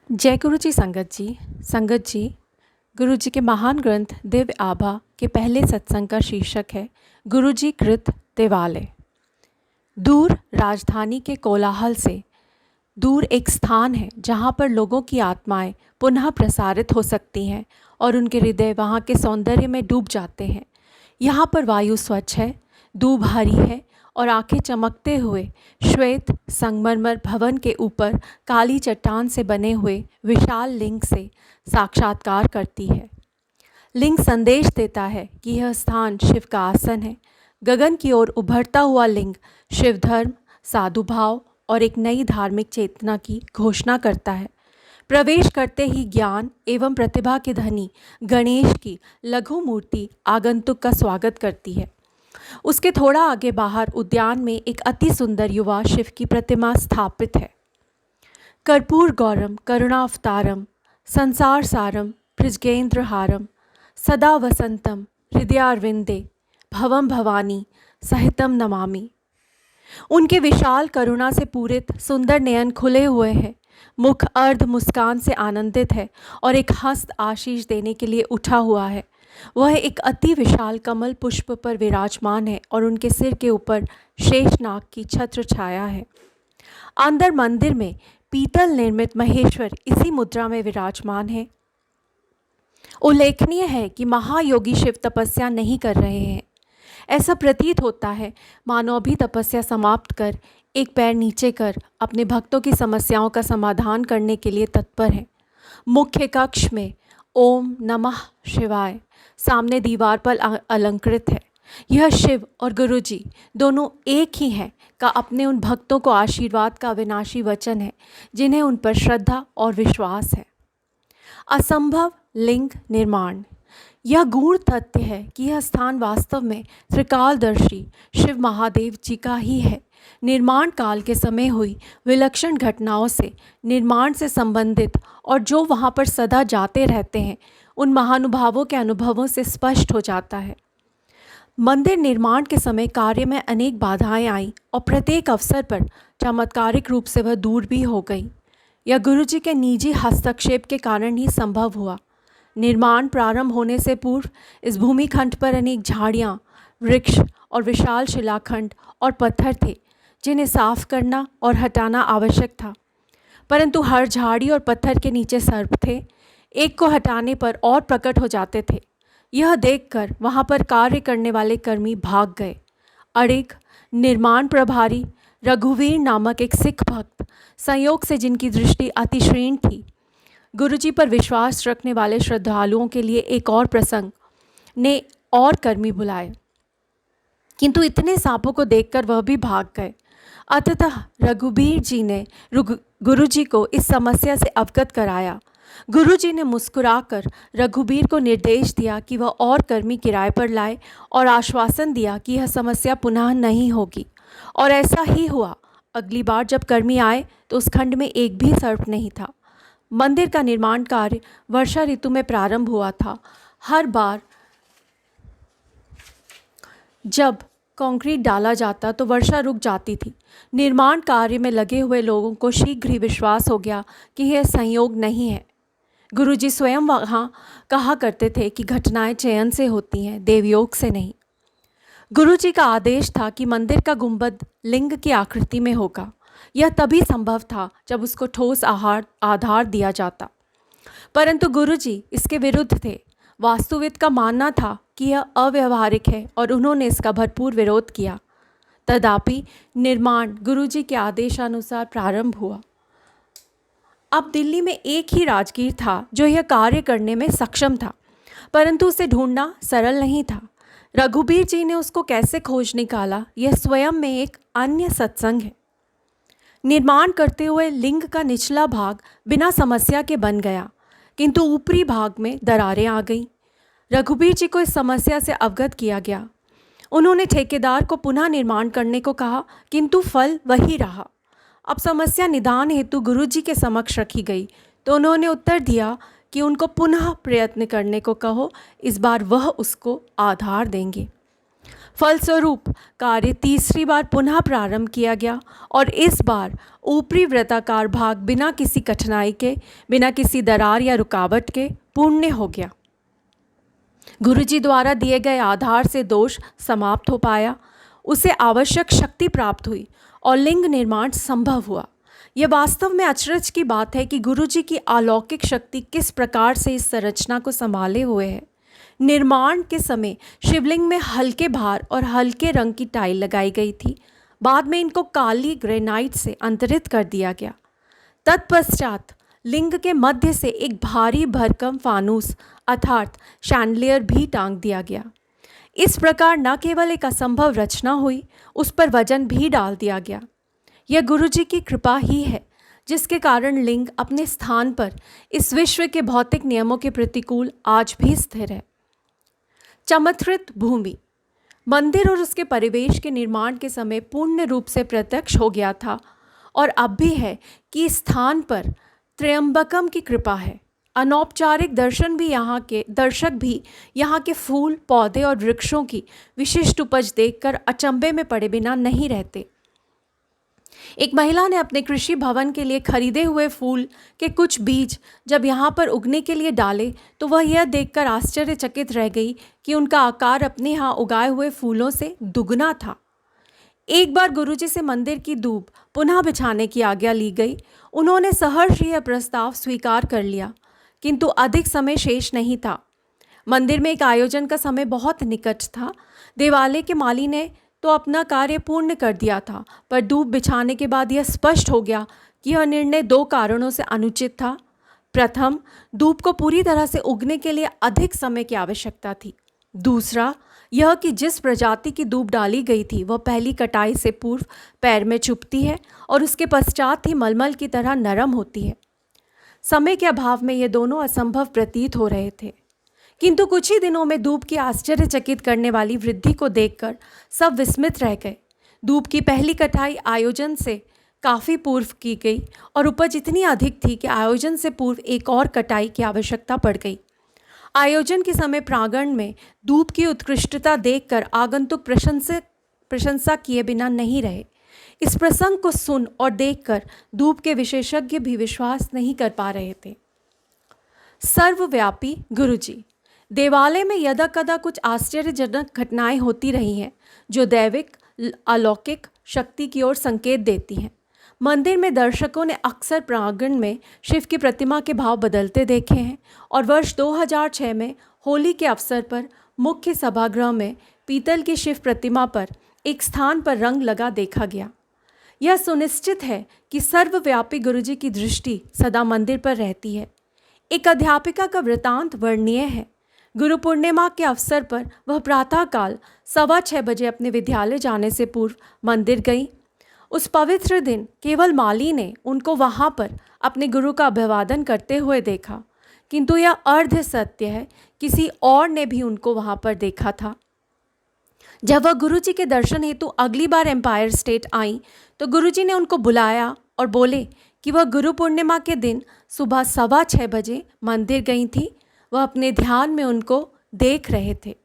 जय गुरु जी संगत जी। गुरु जी के महान ग्रंथ दिव्य आभा के पहले सत्संग का शीर्षक है गुरु जी कृत देवालय। दूर राजधानी के कोलाहल से दूर एक स्थान है जहाँ पर लोगों की आत्माएं पुनः प्रसारित हो सकती हैं और उनके हृदय वहाँ के सौंदर्य में डूब जाते हैं। यहाँ पर वायु स्वच्छ है, दूब हरी है और आंखें चमकते हुए श्वेत संगमरमर भवन के ऊपर काली चट्टान से बने हुए विशाल लिंग से साक्षात्कार करती है। लिंग संदेश देता है कि यह स्थान शिव का आसन है। गगन की ओर उभरता हुआ लिंग शिव धर्म, साधु भाव और एक नई धार्मिक चेतना की घोषणा करता है। प्रवेश करते ही ज्ञान एवं प्रतिभा के धनी गणेश की लघु मूर्ति आगंतुक का स्वागत करती है। उसके थोड़ा आगे बाहर उद्यान में एक अति सुंदर युवा शिव की प्रतिमा स्थापित है। कर्पूर गौरम करुणावतारम संसार सारम भृजगेंद्र हारम सदा वसंतम हृदयारविंदे भवम भवानी सहितम नमामि। उनके विशाल करुणा से पूरित सुंदर नयन खुले हुए हैं, मुख अर्ध मुस्कान से आनंदित है और एक हस्त आशीष देने के लिए उठा हुआ है। वह एक अति विशाल कमल पुष्प पर विराजमान है और उनके सिर के ऊपर शेषनाग की छत्र छाया है। अंदर मंदिर में पीतल निर्मित महेश्वर इसी मुद्रा में विराजमान है। उल्लेखनीय है कि महायोगी शिव तपस्या नहीं कर रहे हैं। ऐसा प्रतीत होता है मानो अभी तपस्या समाप्त कर एक पैर नीचे कर अपने भक्तों की समस्याओं का समाधान करने के लिए तत्पर हैं। मुख्य कक्ष में ओम नमः शिवाय सामने दीवार पर अलंकृत है। यह शिव और गुरु जी दोनों एक ही हैं का अपने उन भक्तों को आशीर्वाद का अविनाशी वचन है जिन्हें उन पर श्रद्धा और विश्वास है। असंभव लिंग निर्माण। यह गूढ़ तथ्य है कि यह स्थान वास्तव में त्रिकालदर्शी शिव महादेव जी का ही है। निर्माण काल के समय हुई विलक्षण घटनाओं से निर्माण से संबंधित और जो वहाँ पर सदा जाते रहते हैं उन महानुभावों के अनुभवों से स्पष्ट हो जाता है। मंदिर निर्माण के समय कार्य में अनेक बाधाएं आईं और प्रत्येक अवसर पर चमत्कारिक रूप से वह दूर भी हो गई। यह गुरु जी के निजी हस्तक्षेप के कारण ही संभव हुआ। निर्माण प्रारंभ होने से पूर्व इस भूमिखंड पर अनेक झाड़ियाँ, वृक्ष और विशाल शिलाखंड और पत्थर थे जिन्हें साफ करना और हटाना आवश्यक था। परंतु हर झाड़ी और पत्थर के नीचे सर्प थे। एक को हटाने पर और प्रकट हो जाते थे। यह देखकर वहाँ पर कार्य करने वाले कर्मी भाग गए। अड़िग निर्माण प्रभारी रघुवीर नामक एक सिख भक्त, संयोग से जिनकी दृष्टि अतिश्रीण थी, गुरुजी पर विश्वास रखने वाले श्रद्धालुओं के लिए एक और प्रसंग ने और कर्मी बुलाए, किंतु इतने सांपों को देखकर वह भी भाग गए। अतः रघुबीर जी ने गुरुजी को इस समस्या से अवगत कराया। गुरुजी ने मुस्कुराकर रघुबीर को निर्देश दिया कि वह और कर्मी किराए पर लाए और आश्वासन दिया कि यह समस्या पुनः नहीं होगी। और ऐसा ही हुआ। अगली बार जब कर्मी आए तो उस खंड में एक भी सर्प नहीं था। मंदिर का निर्माण कार्य वर्षा ऋतु में प्रारंभ हुआ था। हर बार जब कंक्रीट डाला जाता तो वर्षा रुक जाती थी। निर्माण कार्य में लगे हुए लोगों को शीघ्र ही विश्वास हो गया कि यह संयोग नहीं है। गुरुजी स्वयं वहाँ कहा करते थे कि घटनाएं चयन से होती हैं, देवयोग से नहीं। गुरुजी का आदेश था कि मंदिर का गुंबद लिंग की आकृति में होगा। यह तभी संभव था जब उसको ठोस आधार दिया जाता, परंतु गुरुजी इसके विरुद्ध थे। वास्तुविद का मानना था कि यह अव्यवहारिक है और उन्होंने इसका भरपूर विरोध किया। तथापि निर्माण गुरुजी के आदेशानुसार प्रारंभ हुआ। अब दिल्ली में एक ही राजगीर था जो यह कार्य करने में सक्षम था, परंतु उसे ढूंढना सरल नहीं था। रघुबीर जी ने उसको कैसे खोज निकाला, यह स्वयं में एक अन्य सत्संग है। निर्माण करते हुए लिंग का निचला भाग बिना समस्या के बन गया, किंतु ऊपरी भाग में दरारें आ गईं। रघुबीर जी को इस समस्या से अवगत किया गया। उन्होंने ठेकेदार को पुनः निर्माण करने को कहा, किंतु फल वही रहा। अब समस्या निदान हेतु गुरु जी के समक्ष रखी गई तो उन्होंने उत्तर दिया कि उनको पुनः प्रयत्न करने को कहो, इस बार वह उसको आधार देंगे। फलस्वरूप कार्य तीसरी बार पुनः प्रारंभ किया गया और इस बार ऊपरी वृत्ताकार भाग बिना किसी कठिनाई के, बिना किसी दरार या रुकावट के पूर्ण हो गया। गुरुजी द्वारा दिए गए आधार से दोष समाप्त हो पाया, उसे आवश्यक शक्ति प्राप्त हुई और लिंग निर्माण संभव हुआ। यह वास्तव में अचरज की बात है कि गुरुजी की अलौकिक शक्ति किस प्रकार से इस संरचना को संभाले हुए है। निर्माण के समय शिवलिंग में हल्के भार और हल्के रंग की टाइल लगाई गई थी। बाद में इनको काली ग्रेनाइट से अंतरित कर दिया गया। तत्पश्चात लिंग के मध्य से एक भारी भरकम फानूस अर्थात शैंडलियर भी टांग दिया गया। इस प्रकार न केवल एक असंभव रचना हुई, उस पर वजन भी डाल दिया गया। यह गुरुजी की कृपा ही है जिसके कारण लिंग अपने स्थान पर इस विश्व के भौतिक नियमों के प्रतिकूल आज भी स्थिर है। चमत्कृत भूमि मंदिर और उसके परिवेश के निर्माण के समय पूर्ण रूप से प्रत्यक्ष हो गया था और अब भी है कि इस स्थान पर त्र्यंबकम की कृपा है। अनौपचारिक दर्शक भी यहाँ के फूल, पौधे और वृक्षों की विशिष्ट उपज देखकर अचंभे में पड़े बिना नहीं रहते। एक महिला ने अपने कृषि भवन के लिए खरीदे हुए फूल के कुछ बीज जब यहाँ पर उगने के लिए डाले तो वह यह देखकर आश्चर्यचकित रह गई कि उनका आकार अपने यहाँ उगाए हुए फूलों से दुगना था। एक बार गुरुजी से मंदिर की दूब पुनः बिछाने की आज्ञा ली गई। उन्होंने सहर्ष यह प्रस्ताव स्वीकार कर लिया, किंतु अधिक समय शेष नहीं था। मंदिर में एक आयोजन का समय बहुत निकट था। देवालय के माली ने तो अपना कार्य पूर्ण कर दिया था, पर दूब बिछाने के बाद यह स्पष्ट हो गया कि यह निर्णय दो कारणों से अनुचित था। प्रथम, दूब को पूरी तरह से उगने के लिए अधिक समय की आवश्यकता थी। दूसरा, यह कि जिस प्रजाति की दूब डाली गई थी वह पहली कटाई से पूर्व पैर में चुभती है और उसके पश्चात ही मलमल की तरह नरम होती है। समय के अभाव में ये दोनों असंभव प्रतीत हो रहे थे, किंतु कुछ ही दिनों में दूब की आश्चर्यचकित करने वाली वृद्धि को देखकर सब विस्मित रह गए। दूब की पहली कटाई आयोजन से काफ़ी पूर्व की गई और उपज इतनी अधिक थी कि आयोजन से पूर्व एक और कटाई की आवश्यकता पड़ गई। आयोजन के समय प्रांगण में दूब की उत्कृष्टता देखकर आगंतुक प्रशंसा किए बिना नहीं रहे। इस प्रसंग को सुन और देखकर दूब के विशेषज्ञ भी विश्वास नहीं कर पा रहे थे। सर्वव्यापी गुरुजी। देवालय में यदा कदा कुछ आश्चर्यजनक घटनाएं होती रही हैं जो दैविक अलौकिक शक्ति की ओर संकेत देती हैं। मंदिर में दर्शकों ने अक्सर प्रांगण में शिव की प्रतिमा के भाव बदलते देखे हैं और वर्ष 2006 में होली के अवसर पर मुख्य सभागृह में पीतल की शिव प्रतिमा पर एक स्थान पर रंग लगा देखा गया। यह सुनिश्चित है कि सर्वव्यापी गुरुजी की दृष्टि सदा मंदिर पर रहती है। एक अध्यापिका का वृतांत वर्णनीय है। गुरु पूर्णिमा के अवसर पर वह प्रातःकाल 6:15 बजे अपने विद्यालय जाने से पूर्व मंदिर गई। उस पवित्र दिन केवल माली ने उनको वहाँ पर अपने गुरु का अभिवादन करते हुए देखा, किंतु यह अर्ध सत्य है, किसी और ने भी उनको वहाँ पर देखा था। जब वह गुरुजी के दर्शन हेतु अगली बार एम्पायर स्टेट आई तो गुरुजी ने उनको बुलाया और बोले कि वह गुरु पूर्णिमा के दिन सुबह 6:15 बजे मंदिर गई थी। वह अपने ध्यान में उनको देख रहे थे।